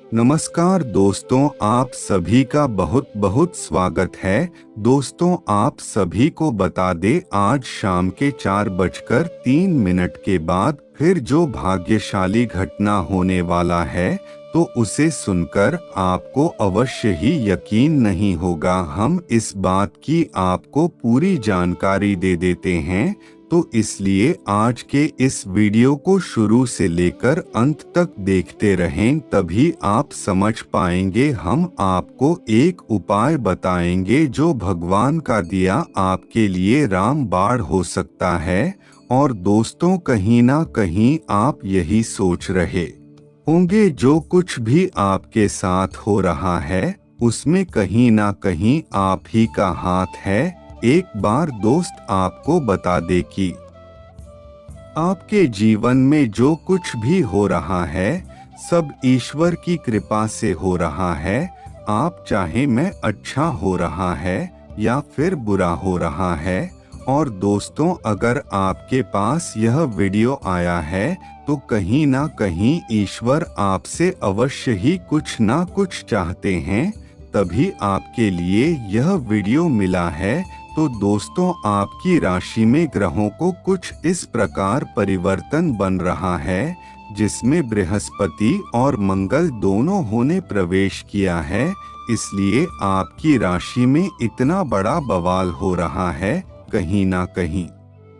नमस्कार दोस्तों, आप सभी का बहुत बहुत स्वागत है। दोस्तों, आप सभी को बता दे, आज शाम के 4:03 के बाद फिर जो भाग्यशाली घटना होने वाला है, तो उसे सुनकर आपको अवश्य ही यकीन नहीं होगा। हम इस बात की आपको पूरी जानकारी दे देते हैं, तो इसलिए आज के इस वीडियो को शुरू से लेकर अंत तक देखते रहें, तभी आप समझ पाएंगे। हम आपको एक उपाय बताएंगे जो भगवान का दिया आपके लिए रामबाण हो सकता है। और दोस्तों, कहीं ना कहीं आप यही सोच रहे होंगे, जो कुछ भी आपके साथ हो रहा है उसमें कहीं ना कहीं आप ही का हाथ है। एक बार दोस्त आपको बता दे कि आपके जीवन में जो कुछ भी हो रहा है सब ईश्वर की कृपा से हो रहा है। आप चाहे मैं अच्छा हो रहा है या फिर बुरा हो रहा है। और दोस्तों, अगर आपके पास यह वीडियो आया है तो कहीं ना कहीं ईश्वर आपसे अवश्य ही कुछ ना कुछ चाहते हैं, तभी आपके लिए यह वीडियो मिला है। तो दोस्तों, आपकी राशि में ग्रहों को कुछ इस प्रकार परिवर्तन बन रहा है, जिसमें बृहस्पति और मंगल दोनों ने प्रवेश किया है। इसलिए आपकी राशि में इतना बड़ा बवाल हो रहा है। कहीं ना कहीं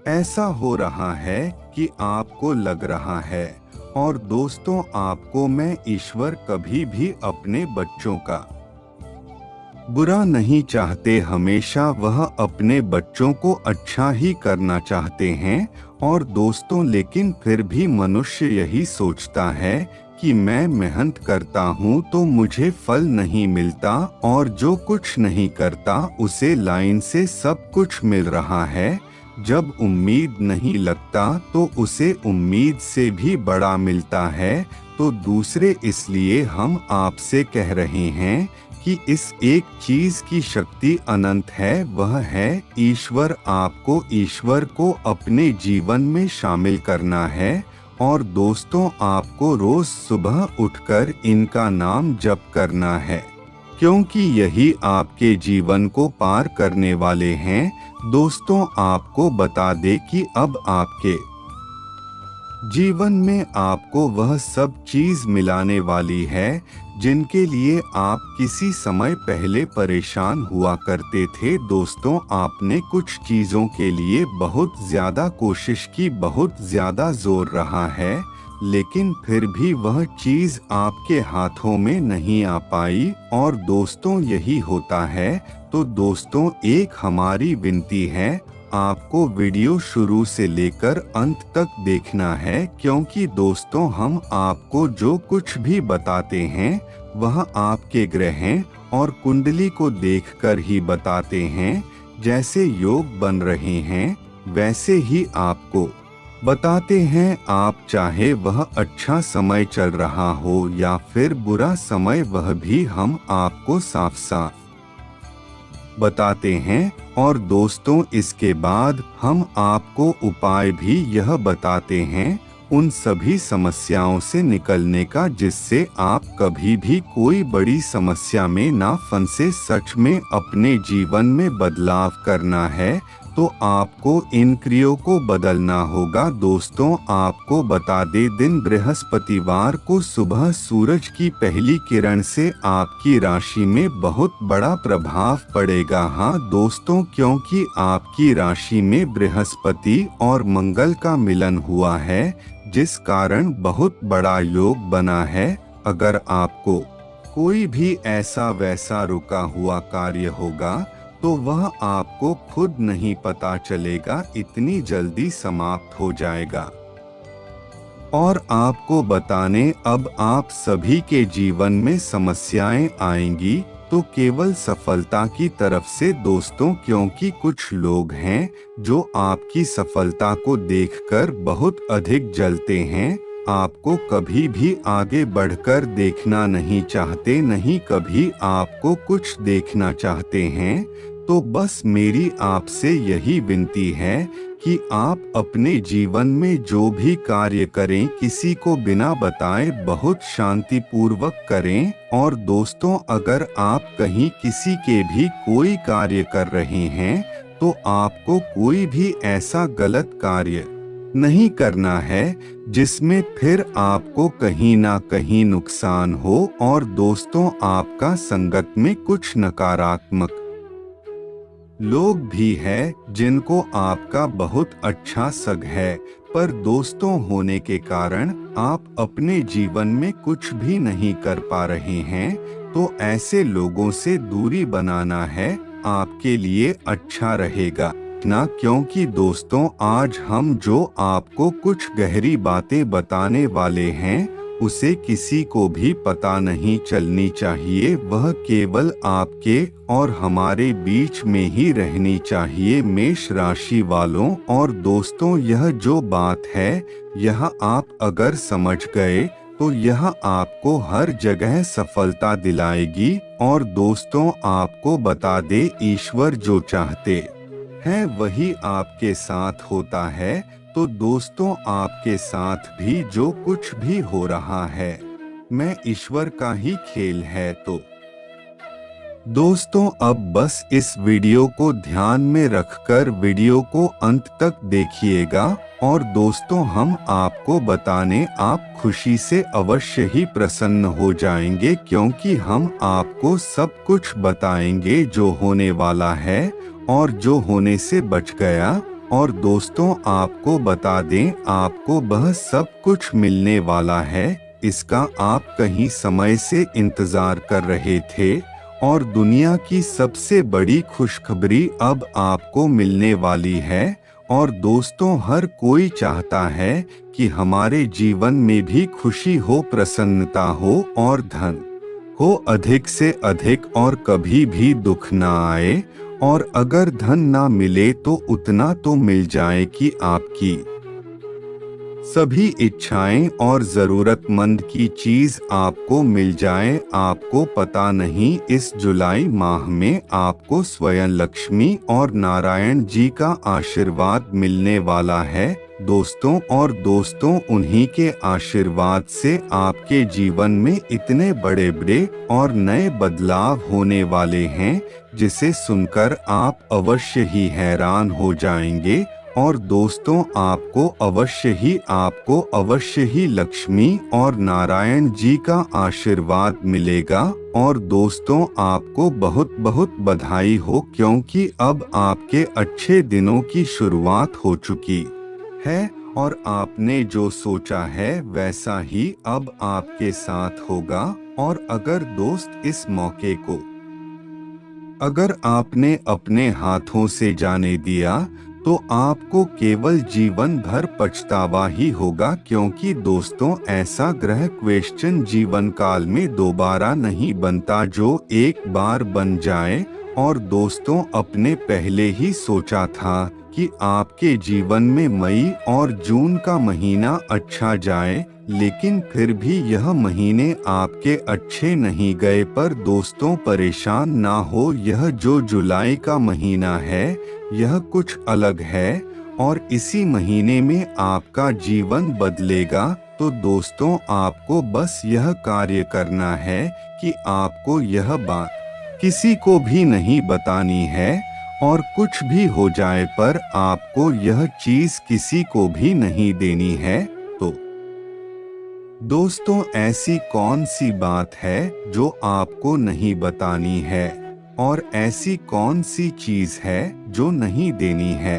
ऐसा हो रहा है कि आपको लग रहा है, और दोस्तों आपको मैं ईश्वर कभी भी अपने बच्चों का बुरा नहीं चाहते, हमेशा वह अपने बच्चों को अच्छा ही करना चाहते हैं। और दोस्तों, लेकिन फिर भी मनुष्य यही सोचता है कि मैं मेहनत करता हूँ तो मुझे फल नहीं मिलता, और जो कुछ नहीं करता उसे लाइन से सब कुछ मिल रहा है। जब उम्मीद नहीं लगता तो उसे उम्मीद से भी बड़ा मिलता है। तो दूसरे, इसलिए हम आपसे कह रहे हैं कि इस एक चीज की शक्ति अनंत है, वह है ईश्वर। आपको ईश्वर को अपने जीवन में शामिल करना है। और दोस्तों, आपको रोज सुबह उठकर इनका नाम जप करना है, क्योंकि यही आपके जीवन को पार करने वाले हैं। दोस्तों, आपको बता दे कि अब आपके जीवन में आपको वह सब चीज मिलाने वाली है जिनके लिए आप किसी समय पहले परेशान हुआ करते थे। दोस्तों, आपने कुछ चीजों के लिए बहुत ज्यादा कोशिश की, बहुत ज्यादा जोर रहा है, लेकिन फिर भी वह चीज आपके हाथों में नहीं आ पाई। और दोस्तों, यही होता है। तो दोस्तों, एक हमारी विनती है, आपको वीडियो शुरू से लेकर अंत तक देखना है, क्योंकि दोस्तों हम आपको जो कुछ भी बताते हैं वह आपके ग्रह और कुंडली को देखकर ही बताते हैं। जैसे योग बन रहे हैं वैसे ही आपको बताते हैं। आप चाहे वह अच्छा समय चल रहा हो या फिर बुरा समय, वह भी हम आपको साफ साफ बताते हैं। और दोस्तों, इसके बाद हम आपको उपाय भी यह बताते हैं उन सभी समस्याओं से निकलने का, जिससे आप कभी भी कोई बड़ी समस्या में ना फंसे। सच में अपने जीवन में बदलाव करना है तो आपको इन क्रियाओं को बदलना होगा। दोस्तों, आपको बता दे, दिन बृहस्पतिवार को सुबह सूरज की पहली किरण से आपकी राशि में बहुत बड़ा प्रभाव पड़ेगा। हाँ दोस्तों, क्योंकि आपकी राशि में बृहस्पति और मंगल का मिलन हुआ है, जिस कारण बहुत बड़ा योग बना है। अगर आपको कोई भी ऐसा वैसा रुका हुआ कार्य होगा तो वह आपको खुद नहीं पता चलेगा, इतनी जल्दी समाप्त हो जाएगा। और आपको बताने, अब आप सभी के जीवन में समस्याएं आएंगी तो केवल सफलता की तरफ से दोस्तों, क्योंकि कुछ लोग हैं जो आपकी सफलता को देखकर बहुत अधिक जलते हैं। आपको कभी भी आगे बढ़कर देखना नहीं चाहते, नहीं कभी आपको कुछ देखना चाहते हैं। तो बस मेरी आपसे यही विनती है कि आप अपने जीवन में जो भी कार्य करें किसी को बिना बताए बहुत शांतिपूर्वक करें। और दोस्तों, अगर आप कहीं किसी के भी कोई कार्य कर रहे हैं तो आपको कोई भी ऐसा गलत कार्य नहीं करना है जिसमें फिर आपको कहीं ना कहीं नुकसान हो। और दोस्तों, आपका संगत में कुछ नकारात्मक लोग भी हैं जिनको आपका बहुत अच्छा संग है, पर दोस्तों होने के कारण आप अपने जीवन में कुछ भी नहीं कर पा रहे हैं, तो ऐसे लोगों से दूरी बनाना है आपके लिए अच्छा रहेगा ना। क्योंकि दोस्तों, आज हम जो आपको कुछ गहरी बातें बताने वाले हैं उसे किसी को भी पता नहीं चलनी चाहिए। वह केवल आपके और हमारे बीच में ही रहनी चाहिए, मेष राशि वालों। और दोस्तों, यह जो बात है यह आप अगर समझ गए तो यह आपको हर जगह सफलता दिलाएगी। और दोस्तों, आपको बता दे, ईश्वर जो चाहते हैं वही आपके साथ होता है। तो दोस्तों, आपके साथ भी जो कुछ भी हो रहा है मैं ईश्वर का ही खेल है। तो दोस्तों, अब बस इस वीडियो को ध्यान में रखकर वीडियो को अंत तक देखिएगा। और दोस्तों, हम आपको बताने आप खुशी से अवश्य ही प्रसन्न हो जाएंगे, क्योंकि हम आपको सब कुछ बताएंगे जो होने वाला है और जो होने से बच गया। और दोस्तों, आपको बता दें, आपको वह सब कुछ मिलने वाला है, इसका आप कहीं समय से इंतजार कर रहे थे। और दुनिया की सबसे बड़ी खुशखबरी अब आपको मिलने वाली है। और दोस्तों, हर कोई चाहता है कि हमारे जीवन में भी खुशी हो, प्रसन्नता हो और धन हो अधिक से अधिक, और कभी भी दुख ना आए। और अगर धन ना मिले तो उतना तो मिल जाए कि आपकी सभी इच्छाएं और जरूरतमंद की चीज आपको मिल जाए। आपको पता नहीं, इस जुलाई माह में आपको स्वयं लक्ष्मी और नारायण जी का आशीर्वाद मिलने वाला है दोस्तों। और दोस्तों, उन्हीं के आशीर्वाद से आपके जीवन में इतने बड़े बड़े और नए बदलाव होने वाले हैं जिसे सुनकर आप अवश्य ही हैरान हो जाएंगे। और दोस्तों, आपको अवश्य ही लक्ष्मी और नारायण जी का आशीर्वाद मिलेगा। और दोस्तों, आपको बहुत बहुत बधाई हो, क्योंकि अब आपके अच्छे दिनों की शुरुआत हो चुकी है। और आपने जो सोचा है वैसा ही अब आपके साथ होगा। और अगर दोस्त इस मौके को अगर आपने अपने हाथों से जाने दिया तो आपको केवल जीवन भर पछतावा ही होगा, क्योंकि दोस्तों, ऐसा ग्रह क्वेश्चन जीवन काल में दोबारा नहीं बनता जो एक बार बन जाए। और दोस्तों, अपने पहले ही सोचा था कि आपके जीवन में मई और जून का महीना अच्छा जाए, लेकिन फिर भी यह महीने आपके अच्छे नहीं गए। पर दोस्तों, परेशान ना हो, यह जो जुलाई का महीना है यह कुछ अलग है और इसी महीने में आपका जीवन बदलेगा। तो दोस्तों, आपको बस यह कार्य करना है कि आपको यह बात किसी को भी नहीं बतानी है, और कुछ भी हो जाए पर आपको यह चीज किसी को भी नहीं देनी है। तो दोस्तों, ऐसी कौन सी बात है जो आपको नहीं बतानी है, और ऐसी कौन सी चीज है जो नहीं देनी है।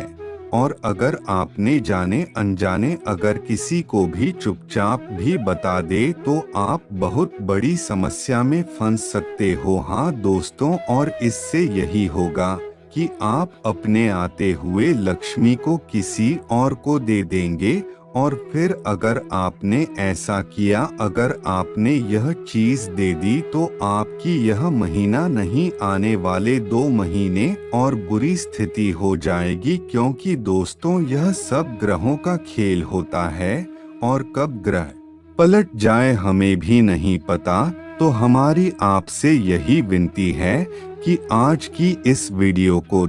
और अगर आपने जाने अनजाने अगर किसी को भी चुपचाप भी बता दे तो आप बहुत बड़ी समस्या में फंस सकते हो। हाँ दोस्तों, और इससे यही होगा कि आप अपने आते हुए लक्ष्मी को किसी और को दे देंगे। और फिर अगर आपने ऐसा किया, अगर आपने यह चीज दे दी, तो आपकी यह महीना नहीं, आने वाले 2 महीने और बुरी स्थिति हो जाएगी। क्योंकि दोस्तों, यह सब ग्रहों का खेल होता है और कब ग्रह पलट जाए हमें भी नहीं पता। तो हमारी आपसे यही विनती है कि आज की इस वीडियो को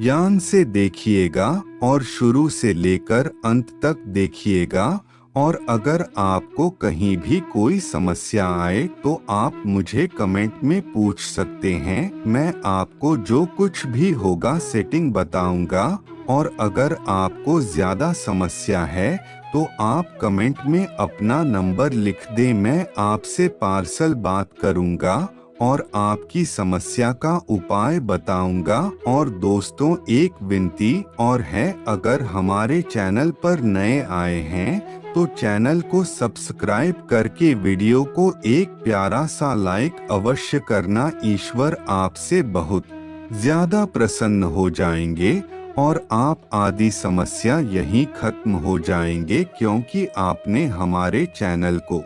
ध्यान से देखिएगा और शुरू से लेकर अंत तक देखिएगा। और अगर आपको कहीं भी कोई समस्या आए तो आप मुझे कमेंट में पूछ सकते हैं। मैं आपको जो कुछ भी होगा सेटिंग बताऊंगा। और अगर आपको ज़्यादा समस्या है तो आप कमेंट में अपना नंबर लिख दें, मैं आपसे पार्सल बात करूंगा और आपकी समस्या का उपाय बताऊंगा। और दोस्तों, एक विनती और है, अगर हमारे चैनल पर नए आए हैं तो चैनल को सब्सक्राइब करके वीडियो को एक प्यारा सा लाइक अवश्य करना। ईश्वर आपसे बहुत ज्यादा प्रसन्न हो जाएंगे और आप आदि समस्या यहीं खत्म हो जाएंगे, क्योंकि आपने हमारे चैनल को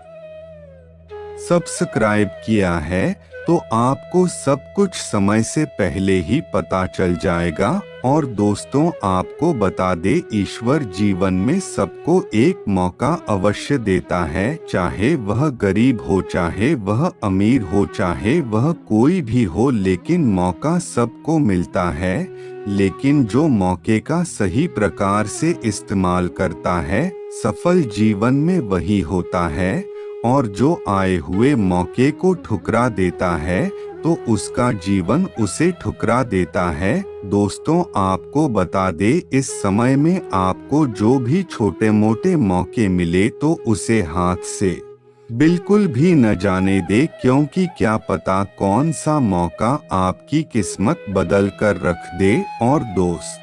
सब्सक्राइब किया है। तो आपको सब कुछ समय से पहले ही पता चल जाएगा। और दोस्तों, आपको बता दे, ईश्वर जीवन में सबको एक मौका अवश्य देता है, चाहे वह गरीब हो, चाहे वह अमीर हो, चाहे वह कोई भी हो, लेकिन मौका सबको मिलता है। लेकिन जो मौके का सही प्रकार से इस्तेमाल करता है, सफल जीवन में वही होता है। और जो आए हुए मौके को ठुकरा देता है तो उसका जीवन उसे ठुकरा देता है। दोस्तों, आपको बता दे, इस समय में आपको जो भी छोटे मोटे मौके मिले तो उसे हाथ से बिल्कुल भी न जाने दे, क्योंकि क्या पता कौन सा मौका आपकी किस्मत बदल कर रख दे। और दोस्त,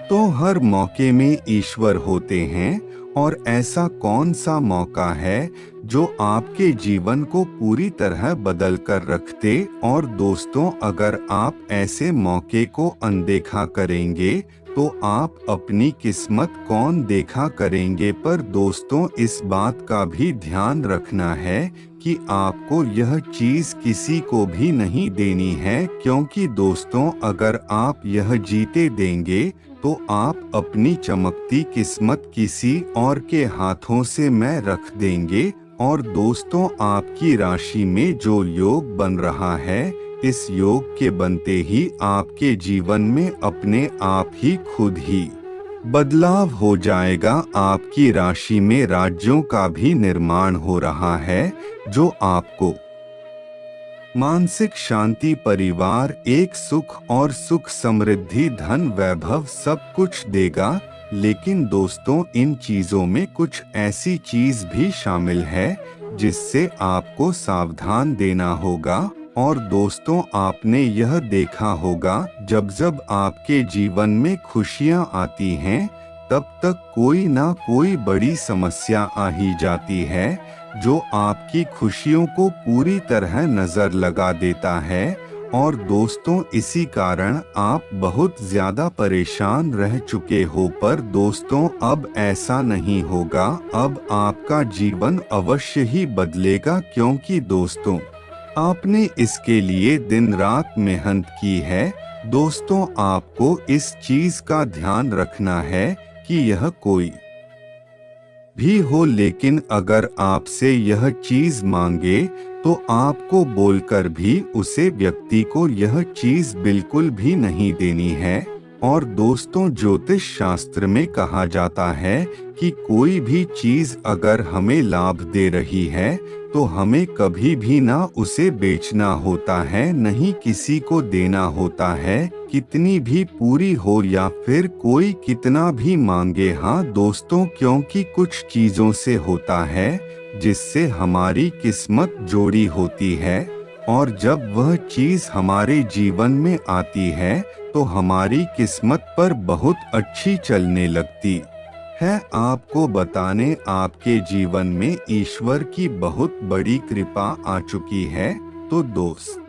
तो हर मौके में ईश्वर होते हैं। और ऐसा कौन सा मौका है जो आपके जीवन को पूरी तरह बदल कर रख दे। और दोस्तों, अगर आप ऐसे मौके को अनदेखा करेंगे तो आप अपनी किस्मत कौन देखा करेंगे। पर दोस्तों, इस बात का भी ध्यान रखना है कि आपको यह चीज किसी को भी नहीं देनी है, क्योंकि दोस्तों, अगर आप यह जीते देंगे तो आप अपनी चमकती किस्मत किसी और के हाथों से मैं रख देंगे। और दोस्तों, आपकी राशि में जो योग बन रहा है, इस योग के बनते ही आपके जीवन में अपने आप ही खुद ही बदलाव हो जाएगा। आपकी राशि में राज्यों का भी निर्माण हो रहा है, जो आपको मानसिक शांति, परिवार, एक सुख और सुख समृद्धि, धन, वैभव सब कुछ देगा। लेकिन दोस्तों, इन चीजों में कुछ ऐसी चीज भी शामिल है जिससे आपको सावधान देना होगा। और दोस्तों, आपने यह देखा होगा, जब जब आपके जीवन में खुशियां आती हैं तब तक कोई ना कोई बड़ी समस्या आ ही जाती है, जो आपकी खुशियों को पूरी तरह नजर लगा देता है। और दोस्तों, इसी कारण आप बहुत ज्यादा परेशान रह चुके हो। पर दोस्तों, अब ऐसा नहीं होगा, अब आपका जीवन अवश्य ही बदलेगा, क्योंकि दोस्तों, आपने इसके लिए दिन रात मेहनत की है। दोस्तों, आपको इस चीज का ध्यान रखना है कि यह कोई भी हो, लेकिन अगर आपसे यह चीज मांगे तो आपको बोलकर भी उसे व्यक्ति को यह चीज बिल्कुल भी नहीं देनी है। और दोस्तों, ज्योतिष शास्त्र में कहा जाता है कि कोई भी चीज अगर हमें लाभ दे रही है तो हमें कभी भी ना उसे बेचना होता है, नहीं किसी को देना होता है, कितनी भी पूरी हो या फिर कोई कितना भी मांगे। हाँ दोस्तों, क्योंकि कुछ चीजों से होता है जिससे हमारी किस्मत जोड़ी होती है, और जब वह चीज हमारे जीवन में आती है तो हमारी किस्मत पर बहुत अच्छी चलने लगती है। आपको बताने, आपके जीवन में ईश्वर की बहुत बड़ी कृपा आ चुकी है। तो दोस्त,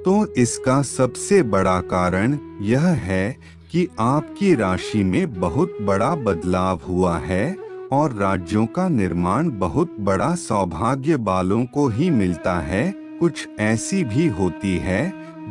तो इसका सबसे बड़ा कारण यह है कि आपकी राशि में बहुत बड़ा बदलाव हुआ है, और राज्यों का निर्माण बहुत बड़ा सौभाग्य वालों को ही मिलता है। कुछ ऐसी भी होती है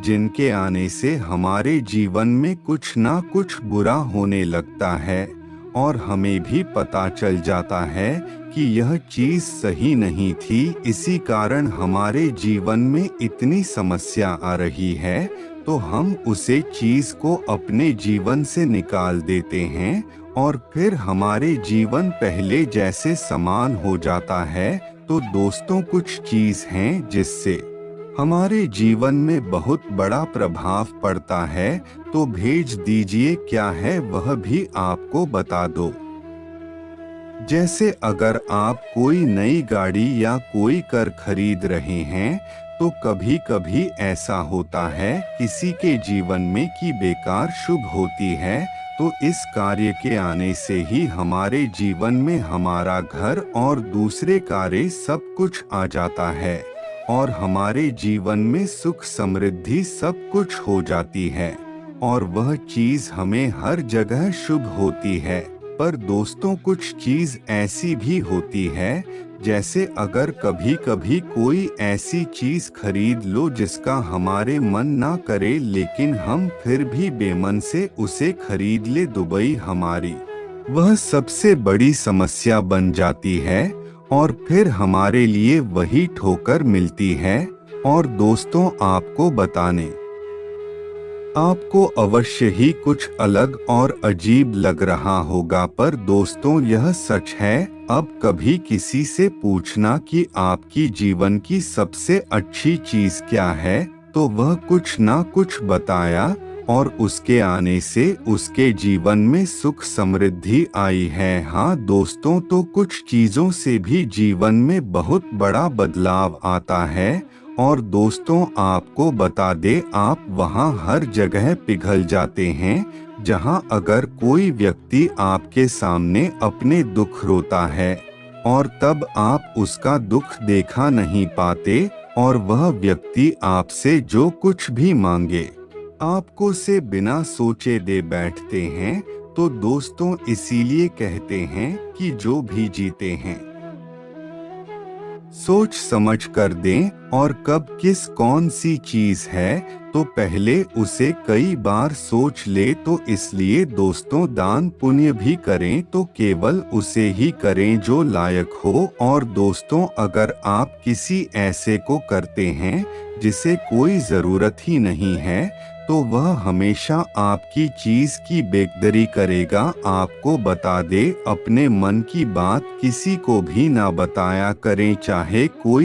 जिनके आने से हमारे जीवन में कुछ ना कुछ बुरा होने लगता है, और हमें भी पता चल जाता है कि यह चीज सही नहीं थी, इसी कारण हमारे जीवन में इतनी समस्या आ रही है। तो हम उसे चीज को अपने जीवन से निकाल देते हैं और फिर हमारे जीवन पहले जैसे समान हो जाता है। तो दोस्तों, कुछ चीज हैं जिससे हमारे जीवन में बहुत बड़ा प्रभाव पड़ता है, तो भेज दीजिए क्या है वह भी आपको बता दो। जैसे अगर आप कोई नई गाड़ी या कोई कार खरीद रहे हैं, तो कभी कभी ऐसा होता है किसी के जीवन में कि बेकार शुभ होती है, तो इस कार्य के आने से ही हमारे जीवन में हमारा घर और दूसरे कार्य सब कुछ आ जाता है और हमारे जीवन में सुख समृद्धि सब कुछ हो जाती है और वह चीज हमें हर जगह शुभ होती है। पर दोस्तों, कुछ चीज ऐसी भी होती है, जैसे अगर कभी कभी कोई ऐसी चीज खरीद लो जिसका हमारे मन ना करे, लेकिन हम फिर भी बेमन से उसे खरीद ले, दुबई हमारी वह सबसे बड़ी समस्या बन जाती है और फिर हमारे लिए वही ठोकर मिलती है। और दोस्तों, आपको बताने आपको अवश्य ही कुछ अलग और अजीब लग रहा होगा, पर दोस्तों यह सच है। अब कभी किसी से पूछना कि आपकी जीवन की सबसे अच्छी चीज क्या है, तो वह कुछ ना कुछ बताया और उसके आने से उसके जीवन में सुख समृद्धि आई है। हाँ दोस्तों, तो कुछ चीजों से भी जीवन में बहुत बड़ा बदलाव आता है। और दोस्तों, आपको बता दे, आप वहाँ हर जगह पिघल जाते हैं जहाँ अगर कोई व्यक्ति आपके सामने अपने दुख रोता है और तब आप उसका दुख देखा नहीं पाते और वह व्यक्ति आपसे जो कुछ भी मांगे आपको से बिना सोचे दे बैठते हैं। तो दोस्तों, इसीलिए कहते हैं कि जो भी जीते हैं सोच समझ कर दें, और कब किस कौन सी चीज है तो पहले उसे कई बार सोच ले। तो इसलिए दोस्तों, दान पुण्य भी करें तो केवल उसे ही करें जो लायक हो। और दोस्तों, अगर आप किसी ऐसे को करते हैं जिसे कोई जरूरत ही नहीं है, तो वह हमेशा आपकी चीज की बेकदरी करेगा। आपको बता दे, अपने मन की बात किसी को भी ना बताया करें, चाहे कोई